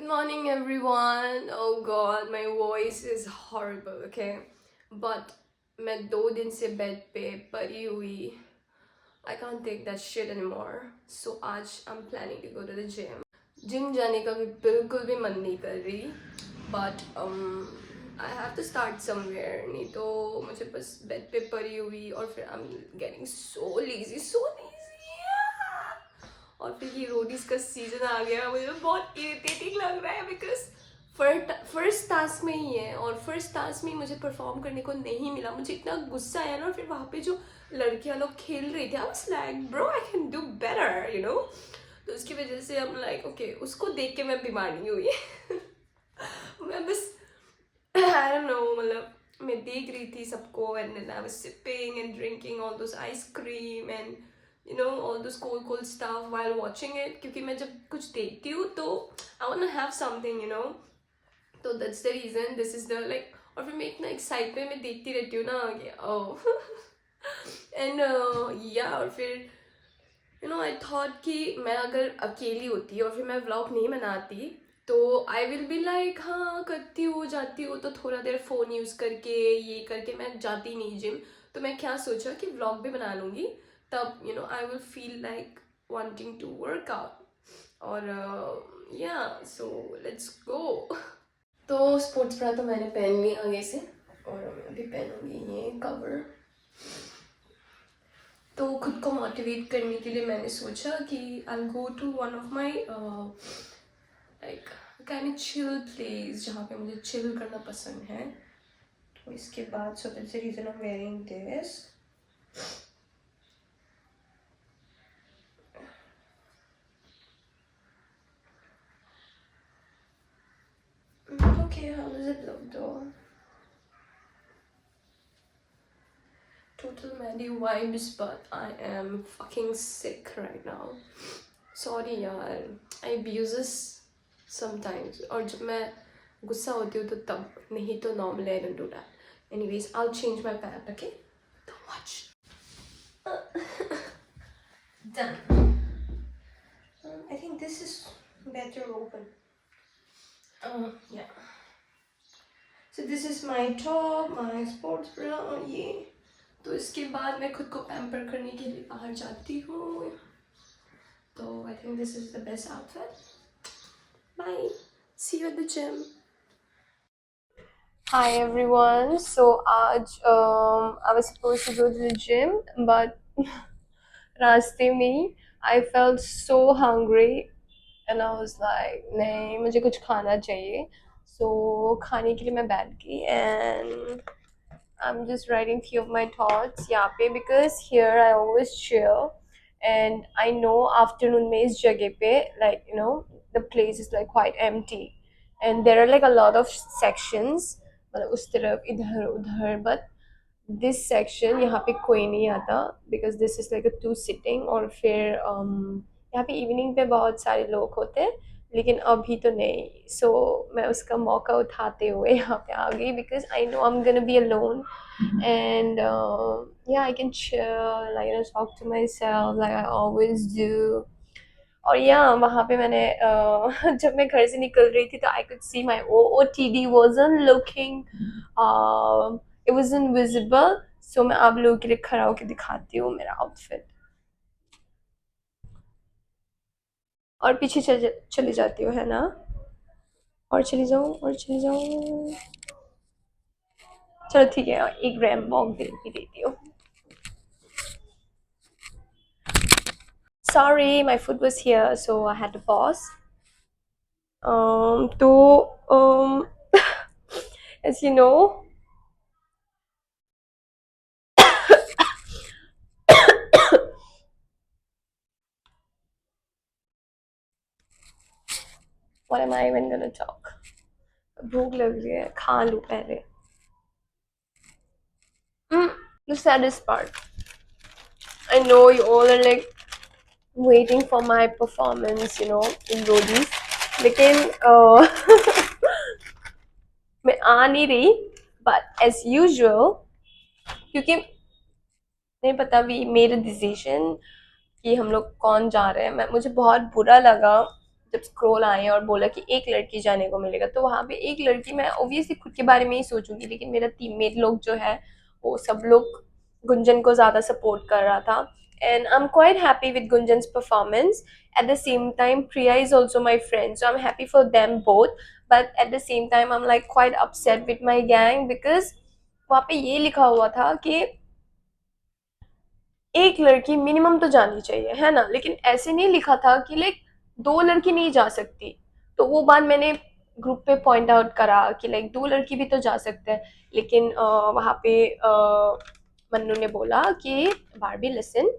morning, everyone. Oh God, my voice is horrible, okay? But मैं 2 दिन से bed पे पड़ी हुई. I can't take that shit anymore. So आज I'm planning to go to the gym. Gym जाने का भी बिल्कुल भी मन नहीं कर रही. But I have to start somewhere. नहीं तो मुझे बस बेड पे पड़ी हुई और फिर I'm getting so lazy, so lazy. और फिर ये रोडीज का सीजन आ गया. मुझे बहुत इरिटेटिंग लग रहा है बिकॉज फर्स्ट टास्क में ही है और फर्स्ट टास्क में ही मुझे परफॉर्म करने को नहीं मिला. मुझे इतना गुस्सा आया ना. और फिर वहाँ पे जो लड़कियां लोग खेल रही थी, आई was like bro I can do better you know. तो उसकी वजह से हम लाइक ओके, उसको देख के मैं बीमार नहीं हुई. मैं बस आई डोंट नो, मतलब मैं देख रही थी सबको and then I was sipping and drinking all those ice cream एंड you know all those cold stuff while watching it. क्योंकि मैं जब कुछ देखती हूँ तो I want to have something you know. तो that's the reason this is the like. और फिर मैं इतना एक्साइटमेंट में देखती रहती हूँ ना कि oh. एंड या और फिर you know I thought कि मैं अगर अकेली होती और फिर मैं व्लॉग नहीं बनाती तो आई विल बी लाइक हाँ करती हूँ जाती हूँ तो थोड़ा देर फ़ोन यूज़ करके ये करके मैं जाती नहीं जिम. तो मैं क्या सोचा कि व्लॉग भी बना लूँगी तब you know I will feel like wanting to work out. और या सो लेट्स गो. तो स्पोर्ट्स ब्रा तो मैंने पहन ली आगे से और मैं भी पहनूंगी ये कवर. तो खुद को मोटिवेट करने के लिए मैंने सोचा कि I will go to one of my like kind of chill place जहाँ पे मुझे चिल करना पसंद है. तो इसके बाद so that's the reason I am wearing this. Okay, how does it look though? Total Mandy vibes, but I am fucking sick right now. Sorry यार, I abuse this sometimes. और जब मैं गुस्सा होती हूँ तो तब, नहीं तो normally I don't do that. Anyways, I'll change my pant, okay? Don't watch. Done. I think this is better open. Yeah. So this is my top, my sports bra और ये. तो इसके बाद मैं खुद को पैम्पर करने के लिए बाहर जाती हूँ. तो I think this is the best outfit. Bye, see you at the gym. Hi everyone. So आज I was supposed to go to the gym but रास्ते में I felt so hungry and I was like नहीं मुझे कुछ खाना चाहिए. So खाने के लिए मैं बैठ गई and I'm just writing few of my thoughts यहाँ पे because here I always chill and I know afternoon में इस जगह पे like you know the place is like quite empty and there are like a lot of sections मतलब उस तरफ इधर उधर but this section यहाँ पे कोई नहीं आता because this is like a two sitting. और फिर यहाँ पे evening पे बहुत सारे लोग होते हैं लेकिन अभी तो नहीं. सो मैं उसका मौका उठाते हुए यहाँ पे आ गई because I know I'm gonna be alone and yeah I can chill like you know talk to myself like I always do. और या वहाँ पे मैंने जब मैं घर से निकल रही थी तो I could see my OOTD wasn't looking it wasn't visible. So मैं आप लोगों के लिए खड़ा होकर दिखाती हूँ मेरा आउटफिट और पीछे चली जाती हूँ है ना. और चली जाऊँ चलो ठीक है एक रैम वॉक दे भी देती हूँ. Sorry, my foot was here, so I had to pause. तो as you know, what am I even gonna talk? भूख लग रही है, खा लूँ पहले. The saddest part, I know you all are like waiting for my performance, you know, in Rodis. लेकिन मैं आ नहीं रही, but as usual, क्योंकि नहीं पता भी मेरा डिसीजन कि हम लोग कौन जा रहे हैं. मुझे बहुत बुरा लगा जब स्क्रॉल आए और बोला कि एक लड़की जाने को मिलेगा, तो वहाँ पे एक लड़की, मैं ऑब्वियसली खुद के बारे में ही सोचूंगी, लेकिन मेरा टीममेट लोग जो है वो सब लोग गुंजन को ज़्यादा सपोर्ट कर रहा था. And I am quite happy with Gunjan's performance. At the same time, Priya is also my friend, so I'm happy for them both. But at the same time, I'm like quite upset with my gang because वहाँ पे ये लिखा हुआ था कि एक लड़की minimum तो जानी चाहिए, है ना, लेकिन ऐसे नहीं लिखा था कि लाइक दो लड़की नहीं जा सकती. तो वो बात मैंने ग्रुप पे पॉइंट आउट करा कि लाइक दो लड़की भी तो जा सकते हैं. लेकिन वहाँ पे मन्नू ने बोला कि बारबी लिसन,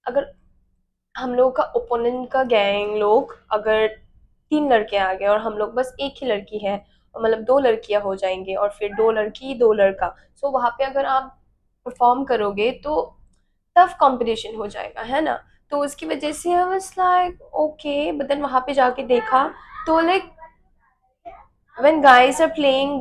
अगर हम लोग का ओपोनेंट का गैंग लोग अगर तीन लड़के आ गए और हम लोग बस एक ही लड़की है, और मतलब दो लड़कियां हो जाएंगे और फिर दो लड़की दो लड़का, सो वहाँ पे अगर आप परफॉर्म करोगे तो टफ कंपटीशन हो जाएगा, है ना. तो उसकी वजह से I was like okay, but then वहाँ पे जाके देखा तो like when guys are playing,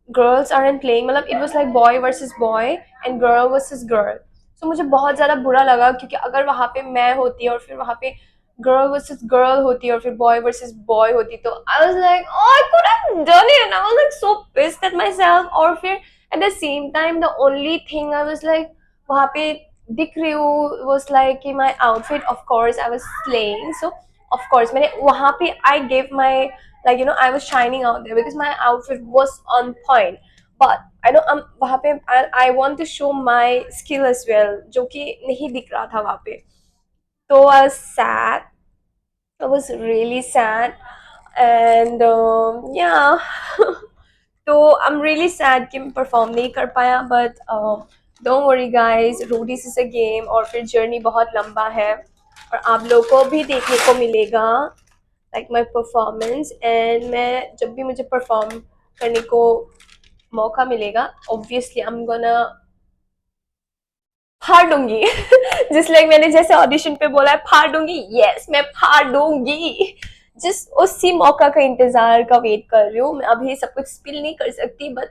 girls aren't playing, मतलब it was like boy versus boy and girl versus girl. So मुझे बहुत ज़्यादा बुरा लगा, क्योंकि अगर वहाँ पे मैं होती और फिर वहाँ पे girl versus girl होती और फिर boy versus boy होती, तो I was like oh I could have done it and I was like so pissed at myself. और फिर at the same time the only thing I was like वहाँ पे दिख रही हूँ was like कि my outfit, of course I was slaying, so of course मैंने वहाँ पे I gave my, like you know, I was shining out there because my outfit was on point. But I know वहाँ पे I want to show my skill as well, जो कि नहीं दिख रहा था वहाँ पे. तो I was sad. I was really sad. And yeah. तो I'm really sad कि मैं perform नहीं कर पाया, but don't worry guys, roadies is a game और फिर journey बहुत लंबा है और आप लोगों को भी देखने को मिलेगा like my performance. and मैं जब भी मुझे perform करने को मौका मिलेगा obviously I'm gonna फाड़ दूंगी. जिस लाइक मैंने जैसे ऑडिशन पे बोला है फाड़ दूंगी, यस मैं फाड़ दूंगी. जिस उसी मौका का इंतजार का वेट कर रही हूँ. मैं अभी सब कुछ स्पिल नहीं कर सकती, बट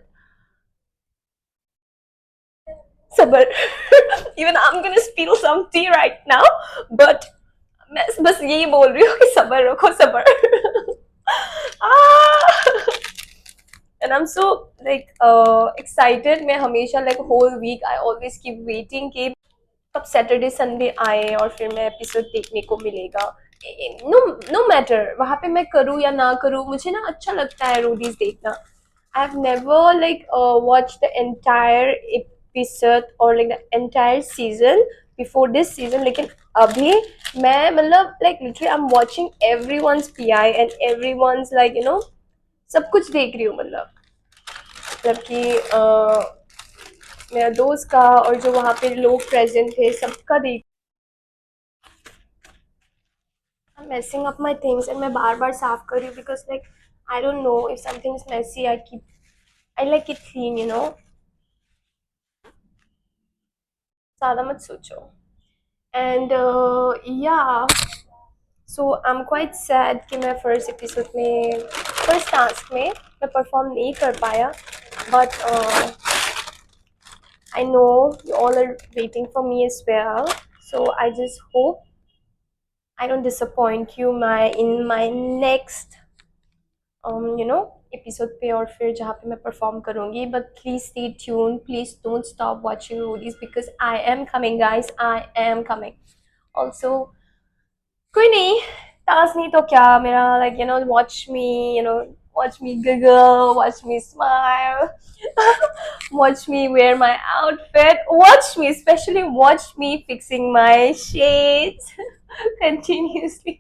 सबर. Even I am gonna spill some tea right now, but मैं बस यही बोल रही हूँ कि सबर रखो, सबर. And I'm so like excited. मैं हमेशा like whole week I always keep waiting कि कब सैटरडे संडे आए और फिर मैं एपिसोड देखने को मिलेगा. नो नो मैटर वहाँ पे मैं करूँ या ना करूँ, मुझे ना अच्छा लगता है रोडीज देखना. I have never like watch the entire episode और like the entire season before this season, लेकिन अभी मैं मतलब like literally I am watching everyone's PI and everyone's like you know सब कुछ देख रही हूँ. मतलब कि मेरा दोस्त का और जो वहाँ पे लोग प्रेजेंट थे सबका देख. I'm messing up my things and मैं बार बार साफ कर रही हूँ because like I don't know if something is messy, I like it clean, you know. ज़्यादा मत सोचो. And yeah, so I'm quite sad कि मैं फर्स्ट एपिसोड में फर्स्ट टास्क में मैं परफॉर्म नहीं कर पाया, but I know you all are waiting for me as well, so I just hope I don't disappoint you in my next you know episode पे और फिर जहाँ पे मैं परफॉर्म करूँगी. But please stay tune, please don't stop watching Roadies because I am coming guys, I am coming. Also कोई नहीं, task नहीं तो क्या, मेरा like you know watch me, you know watch me giggle, watch me smile, watch me wear my outfit, watch me, especially watch me fixing my shades continuously.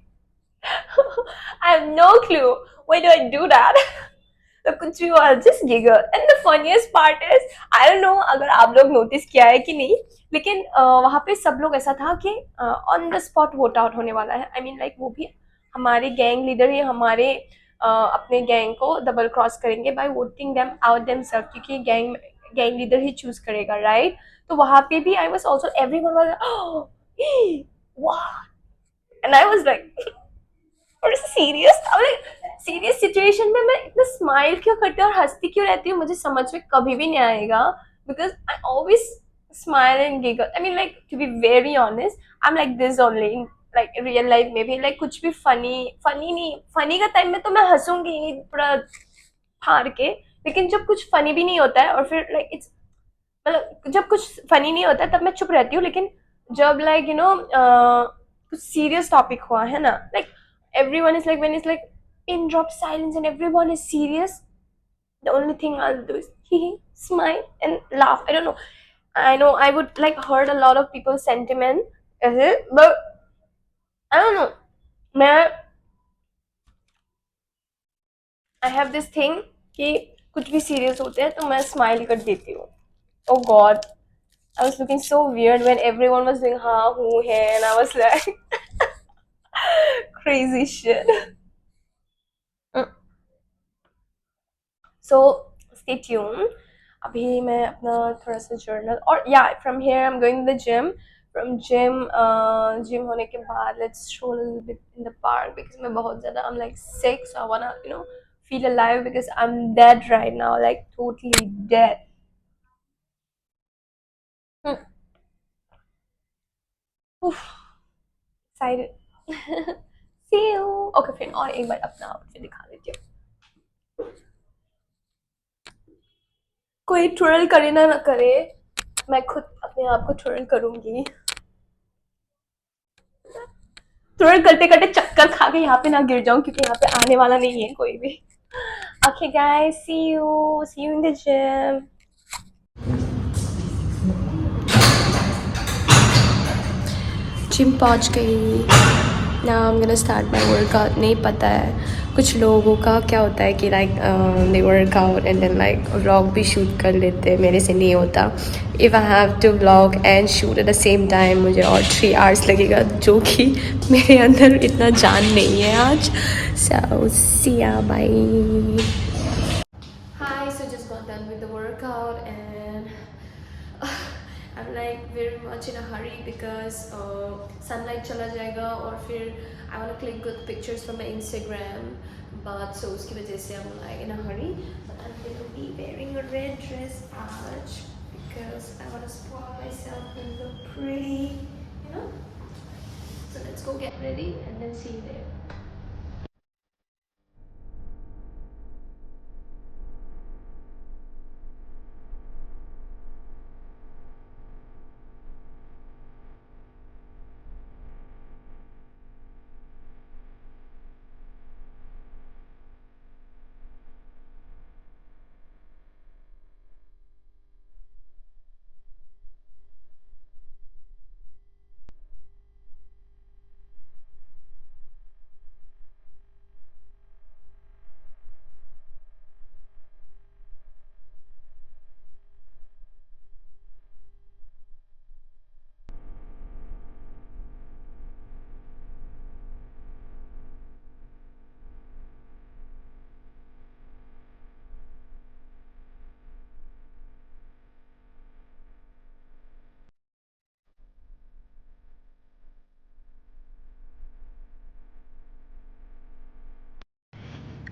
I have no clue why do I do that. तो कुछ भी हुआ just giggle. And the funniest part is I don't know अगर आप लोग notice किया है कि नहीं, लेकिन वहाँ पे सब लोग ऐसा था कि on the spot vote out होने वाला है. आई मीन लाइक वो भी हमारे गैंग लीडर ही हमारे अपने गैंग को डबल क्रॉस करेंगे by voting them out themselves, क्योंकि गैंग लीडर ही चूज करेगा, राइट. तो वहाँ पे भी I was also everyone was वाह, एंड आई वाज लाइक और सीरियस सिचुएशन में मैं इतना स्माइल क्यों करती हूँ और हंसती क्यों रहती हूँ मुझे समझ में कभी भी नहीं आएगा. Because I always smile and giggle. I mean, like, to be very honest, I'm like this only. Like real life में भी लाइक कुछ भी फनी नहीं, फनी का टाइम में तो मैं हंसूंगी पूरा फाड़ के, लेकिन जब कुछ फनी भी नहीं होता है और फिर लाइक इट्स, मतलब जब कुछ फनी नहीं होता है तब मैं चुप रहती हूँ, लेकिन जब लाइक कुछ सीरियस टॉपिक हुआ है ना, like everyone is like, when it's like pin drop silence and everyone is serious, the only thing I'll do is smile and laugh. I don't know. I know I would like hurt a lot of people's sentiment, but I don't know. मैं I have this thing कि कुछ भी serious होते हैं तो मैं smile कर देती हूँ. Oh God, I was looking so weird when everyone was doing ha hoo hai, and I was like crazy shit. So stay tuned. अभी मैं अपना थोड़ा सा जर्नल और या from here I am going the gym, from gym gym होने के बाद let's stroll a little bit in the park because मैं बहुत ज़्यादा I'm like sick, so I wanna feel alive because I'm dead right now, like totally dead. Hmm. Oof, excited. See you. Okay, फिर और एक बार अपना outfit दिखा देती हूँ. कोई ट्विरल करे ना करे, मैं खुद अपने आप को ट्विरल करूंगी. ट्विरल करते करते चक्कर खा के यहाँ पे ना गिर जाऊं क्योंकि यहाँ पे आने वाला नहीं है कोई भी. Okay guys, see you in the gym. Gym पहुंच गई. Now I am gonna start my workout. नहीं पता है कुछ लोगों का क्या होता है कि like they workout and then like vlog भी शूट कर लेते हैं. मेरे से नहीं होता. If I have to vlog and shoot at the same time मुझे और 3 आवर्स लगेगा, जो कि मेरे अंदर इतना जान नहीं है आज. सो सी या bye. Hi, so just got done with the workout and I'm like very much in a hurry because sunlight chala jayega और फिर I want to click good pictures from my Instagram, but so उसकी वजह से I'm like in a hurry. But I'm going to be wearing a red dress आज because I want to spoil myself and look pretty. So let's go get ready and then see you there.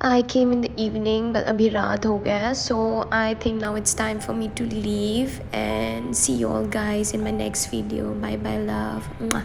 I came in the evening, but abhi raat ho gaya hai, so I think now it's time for me to leave and see you all guys in my next video. Bye bye love. Mwah.